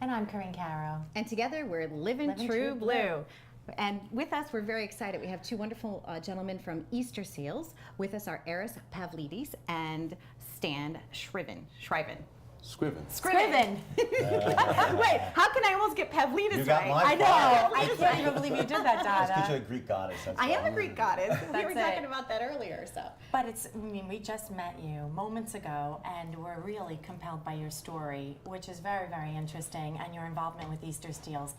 And I'm Caro. And together we're Livin Tru Blu. And with us, we're very excited. We have two wonderful gentlemen from Easter Seals. With us are Aris Pavlides and Stan Scriven. Scriven. Wait, how can I almost get Pavlides You got right? my I know. file. I can't even believe you did that, That's because Donna. you're a Greek goddess. That's I am why. a Greek goddess. We were That's talking it. about that earlier, so. But we just met you moments ago, and we're really compelled by your story, which is very, very interesting, and your involvement with Easter Seals.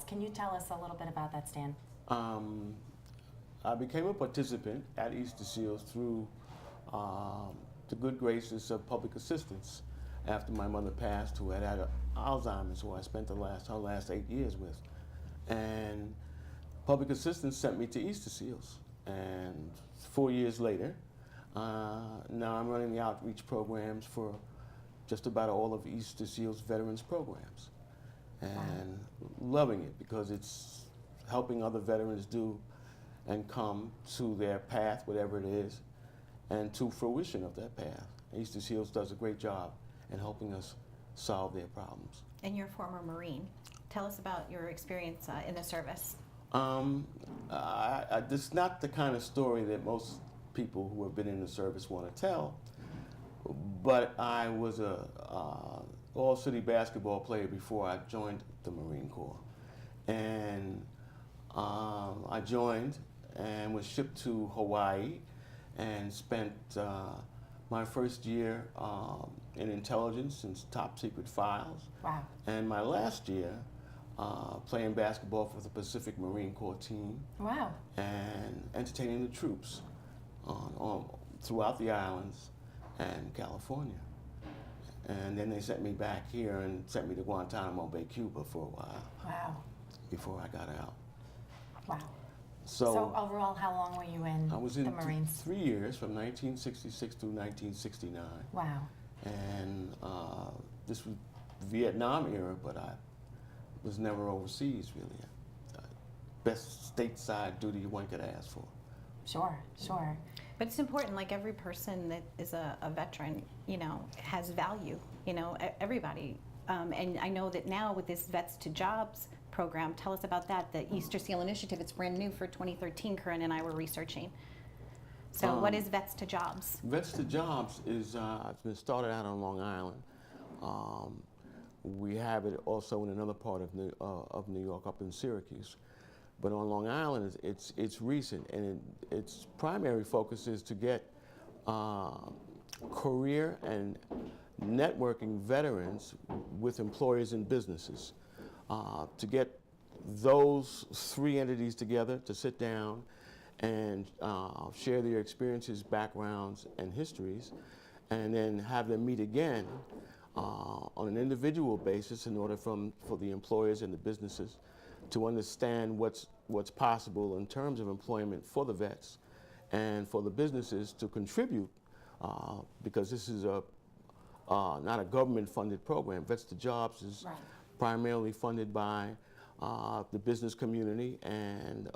Can you tell us a little bit about that, Stan? I became a participant at Easter Seals through the good graces of public assistance after my mother passed, who had Alzheimer's, who I spent her last 8 years with. And public assistance sent me to Easter Seals. And 4 years later, now I'm running the outreach programs for just about all of Easter Seals veterans programs. And loving it because it's helping other veterans do and come to their path, whatever it is, and to fruition of that path. Easter Seals does a great job in helping us solve their problems. And you're a former Marine. Tell us about your experience in the service. This is not the kind of story that most people who have been in the service want to tell, but I was a all-city basketball player before I joined the Marine Corps. And I joined and was shipped to Hawaii and spent my first year in intelligence and top secret files. Wow. And my last year playing basketball for the Pacific Marine Corps team. Wow. And entertaining the troops throughout the islands and California. And then they sent me back here and sent me to Guantanamo Bay, Cuba for a while. Wow. Before I got out. Wow. So overall, how long were you in I was the in Marines? 3 years, from 1966 through 1969. Wow. And this was Vietnam era, but I was never overseas, really. Best stateside duty one could ask for. Sure, sure. But it's important, like every person that is a veteran, has value, everybody. And I know that now with this Vets to Jobs program, tell us about that, the Easter Seal Initiative. It's brand new for 2013, Karin and I were researching. So what is Vets to Jobs? Vets to Jobs is, it's been started out on Long Island. We have it also in another part of New York, up in Syracuse. But on Long Island, it's recent, and its primary focus is to get career and networking veterans with employers and businesses, to get those three entities together to sit down and share their experiences, backgrounds, and histories, and then have them meet again on an individual basis in order for the employers and the businesses to understand what's possible in terms of employment for the vets, and for the businesses to contribute, because this is not a government-funded program. Vets to Jobs is primarily funded by the business community and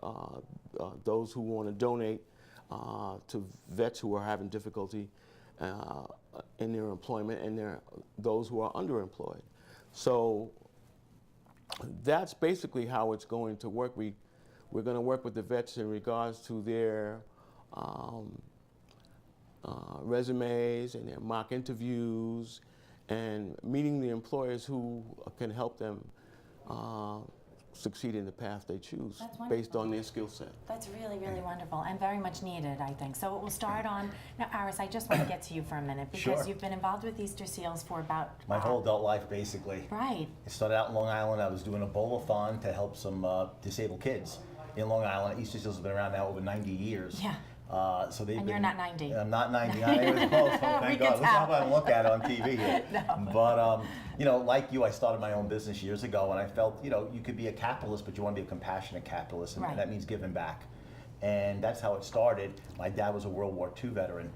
those who want to donate to vets who are having difficulty in their employment, and those who are underemployed. So that's basically how it's going to work. We're going to work with the vets in regards to their resumes and their mock interviews, and meeting the employers who can help them succeed in the path they choose based on their skill set. That's really, really wonderful and very much needed, I think. So we'll start on, now Aris, I just want to get to you for a minute, because you've been involved with Easter Seals for about... My whole adult life, basically. Right. It started out in Long Island. I was doing a bowl-a-thon to help some disabled kids in Long Island. Easter Seals have been around now over 90 years. Yeah. So they've And you're not 90. I'm not 90. I was close. Thank God. Listen how I look at it on TV here. No. But like you, I started my own business years ago, and I felt, you could be a capitalist, but you want to be a compassionate capitalist, and that means giving back. And that's how it started. My dad was a World War II veteran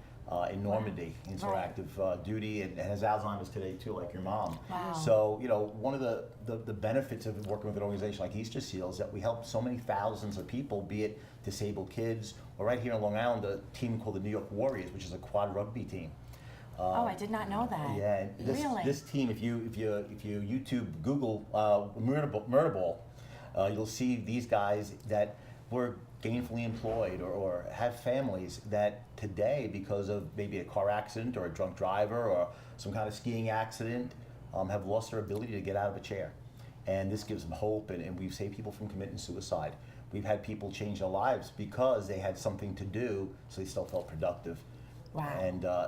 in Normandy, into active duty, and has Alzheimer's today too, like your mom. Wow. So, one of the benefits of working with an organization like Easter Seals is that we help so many thousands of people, be it disabled kids, or right here in Long Island, a team called the New York Warriors, which is a quad rugby team. Oh, I did not know that. Yeah, and Really? this team, if you YouTube, Google Murder Ball, you'll see these guys that were gainfully employed or have families that today, because of maybe a car accident or a drunk driver or some kind of skiing accident, have lost their ability to get out of a chair. And this gives them hope, and we've saved people from committing suicide. We've had people change their lives because they had something to do, so they still felt productive. Wow.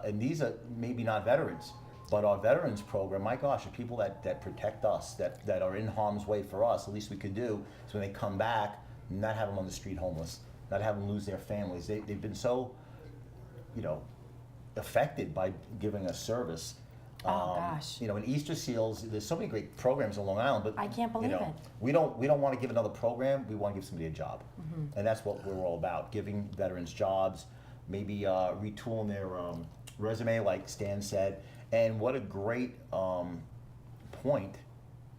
And these are maybe not veterans, but our veterans program, my gosh, are people that protect us, that are in harm's way for us. The least we could do is when they come back, not have them on the street homeless, not have them lose their families. They've been so, affected by giving us service. Oh, gosh. In Easter Seals, there's so many great programs on Long Island, but I can't believe it. We don't want to give another program. We want to give somebody a job, and that's what we're all about: giving veterans jobs, maybe retooling their resume, like Stan said. And what a great point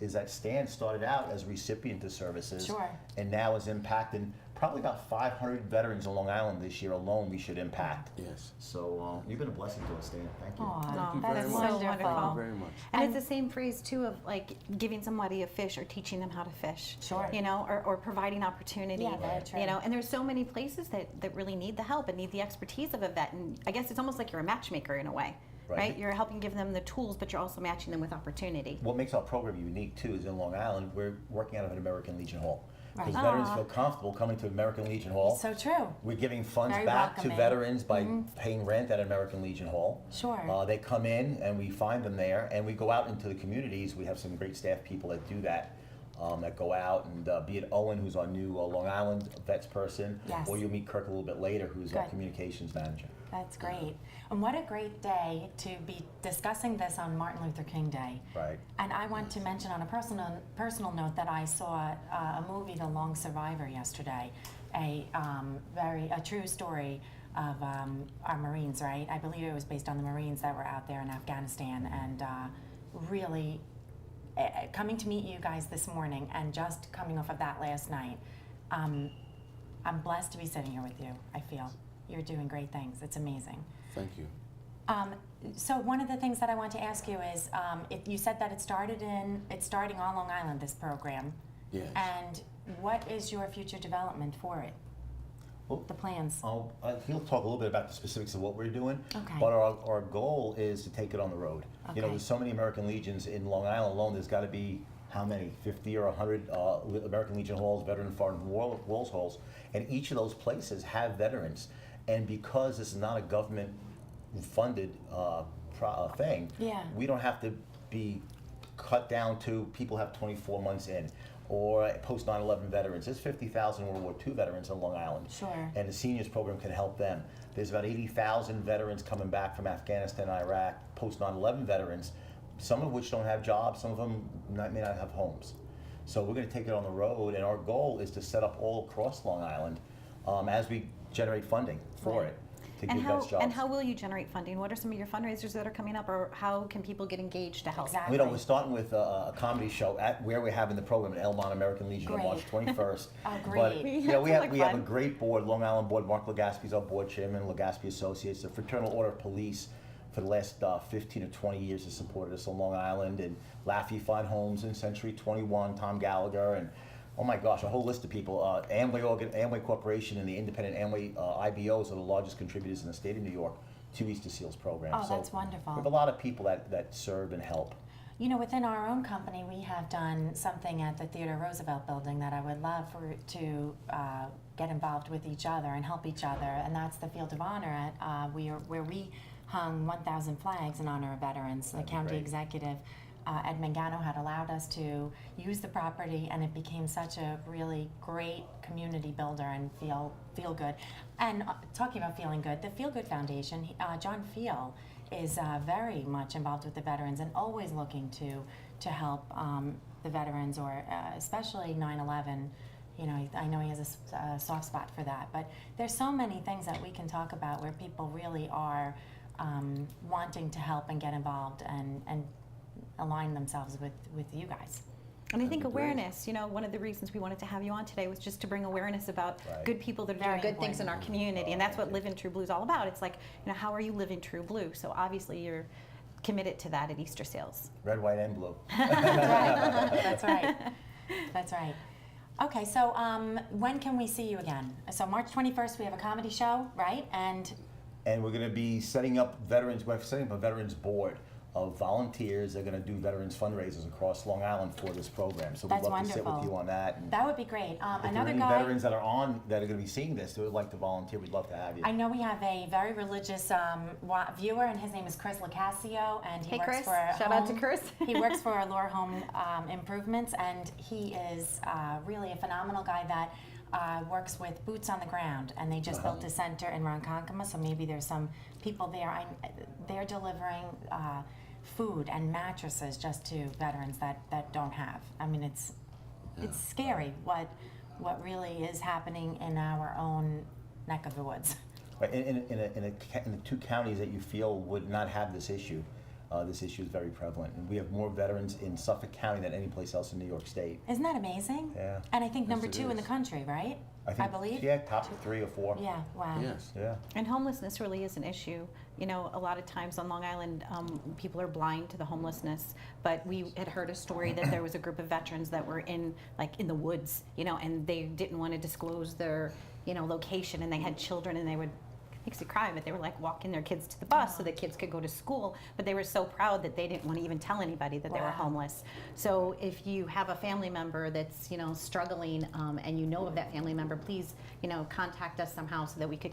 is that Stan started out as a recipient of services, Sure. and now is impacting probably about 500 veterans on Long Island this year alone. We should impact. Yes. So you've been a blessing to us, Stan. Thank you. Aw, you that very is much. So wonderful. wonderful. Thank you very much. And it's the same phrase too of like giving somebody a fish or teaching them how to fish. Sure. Or providing opportunity. Yeah, very true. And there's so many places that really need the help and need the expertise of a vet. And I guess it's almost like you're a matchmaker in a way. Right? You're helping give them the tools, but you're also matching them with opportunity. What makes our program unique too is in Long Island, we're working out of an American Legion Hall. Right. Because veterans feel comfortable coming to American Legion Hall. So true. We're giving funds Very back welcoming. to veterans by paying rent at American Legion Hall. Sure. They come in and we find them there, and we go out into the communities. We have some great staff people that do that. That go out and be it Owen, who's our new Long Island vets person, Yes. or you'll meet Kirk a little bit later, who's our Good. communications manager. That's great. And what a great day to be discussing this on Martin Luther King Day. Right. And I want to mention on a personal note that I saw a movie, The Long Survivor, yesterday. A true story of our Marines, right? I believe it was based on the Marines that were out there in Afghanistan, and really coming to meet you guys this morning and just coming off of that last night. I'm blessed to be sitting here with you, I feel. You're doing great things. It's amazing. Thank you. So one of the things that I want to ask you is, you said that it's starting on Long Island, this program. Yes. And what is your future development for it? Well, The plans? He'll talk a little bit about the specifics of what we're doing, Okay. but our goal is to take it on the road. Okay. There's so many American Legions in Long Island alone. There's got to be how many, 50 or 100 American Legion halls, Veteran Foreign Walls halls, and each of those places have veterans. And because this is not a government-funded thing, Yeah. we don't have to be cut down to people have 24 months in, or post 9/11 veterans. There's 50,000 World War II veterans on Long Island. Sure. And the seniors program can help them. There's about 80,000 veterans coming back from Afghanistan and Iraq, post 9/11 veterans, some of which don't have jobs, some of them may not have homes. So we're going to take it on the road, and our goal is to set up all across Long Island as we generate funding for Right. it to give vets jobs. And how will you generate funding? What are some of your fundraisers that are coming up, or how can people get engaged to help? Exactly. We're starting with a comedy show at where we're having the program at Elmont American Legion on March Great. 21st. Oh, But great. we Sounds have like a fun. great board, Long Island board. Mark Legaspi is our board chairman, Legaspi Associates, the Fraternal Order of Police for the last 15 or 20 years has supported us on Long Island, and Laffey Fine Homes and Century 21, Tom Gallagher, and oh my gosh, a whole list of people. Amway Corporation and the independent Amway IBOs are the largest contributors in the state of New York to Easter Seals program. Oh, that's wonderful. We have a lot of people that serve and help. Within our own company, we have done something at the Theodore Roosevelt building that I would love to get involved with each other and help each other, and that's the Field of Honor where we hung 1,000 flags in honor of veterans. The That'd be county great. executive, Ed Mangano, had allowed us to use the property, and it became such a really great community builder and feel good. And talking about feeling good, the Feel Good Foundation, John Feel, is very much involved with the veterans and always looking to help the veterans, or especially 9/11. I know he has a soft spot for that, but there's so many things that we can talk about where people really are wanting to help and get involved and align themselves with you guys. And I think That'd be great. awareness, one of the reasons we wanted to have you on today was just to bring awareness about Right. good people that are Very doing good things in our important. community. And that's what Livin Tru Blu is all about. It's like, how are you living true blue? So obviously you're committed to that at Easter Sales. Red, white, and blue. That's right. That's right. Okay, so when can we see you again? So March 21st, we have a comedy show, right? And And we're going to be setting up we're setting up a veterans board of volunteers. They're going to do veterans fundraisers across Long Island for this program. So we'd That's love to sit with wonderful. you on that. And that would be great. if there are Another any guy. veterans that are going to be seeing this that would like to volunteer, we'd love to have you. I know we have a very religious viewer, and his name is Chris Lacasio, and he Hey, works Chris. for Shout out to Chris. he works for Allure Home Improvements, and he is really a phenomenal guy that works with boots on the ground, and they just built a center in Ronkonkoma, so maybe there's some people there. They're delivering food and mattresses just to veterans that don't have. I mean, it's scary what really is happening in our own neck of the woods. Right, in the two counties that you feel would not have this issue is very prevalent. And we have more veterans in Suffolk County than any place else in New York State. Isn't that amazing? Yeah. And I think number it 2 in the is. country, right? I believe. Yeah, top 3 or 4. Yeah, wow. Yes. Yeah. And homelessness really is an issue. A lot of times on Long Island, people are blind to the homelessness. But we had heard a story that there was a group of veterans that were in the woods, and they didn't want to disclose their, location, and they had children, and they would. Makes you cry, but they were walking their kids to the bus so the kids could go to school, but they were so proud that they didn't want to even tell anybody that they were Wow. homeless. So if you have a family member that's struggling, and you know of that family member, please contact us somehow so that we could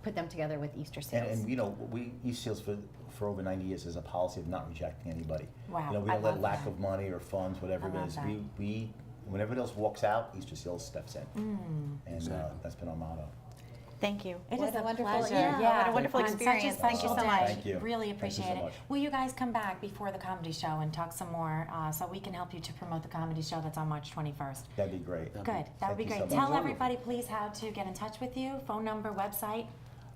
put them together with Easter Sales. And we East Sales for over 90 years has a policy of not rejecting anybody. Wow, We I don't let love lack that. of money or funds, whatever I it love is. that. We when everybody else walks out, Easter Sales steps in, and Exactly. that's been our motto. Thank you. It What is a a wonderful, pleasure. yeah, what a wonderful on such a experience. Thank you so special much. day. Thank you. Really Thank you so appreciate it. much. Will you guys come back before the comedy show and talk some more so we can help you to promote the comedy show that's on March 21st? That'd be great. Good. That would be Thank you great. so much. Tell everybody, please, how to get in touch with you. Phone number, website.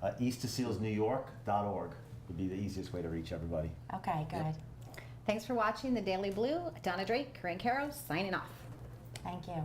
EasterSealsNewYork.org would be the easiest way to reach everybody. Okay, good. Thanks for watching The Daily Blue. Donna Drake, Corinne Caro, signing off. Thank you.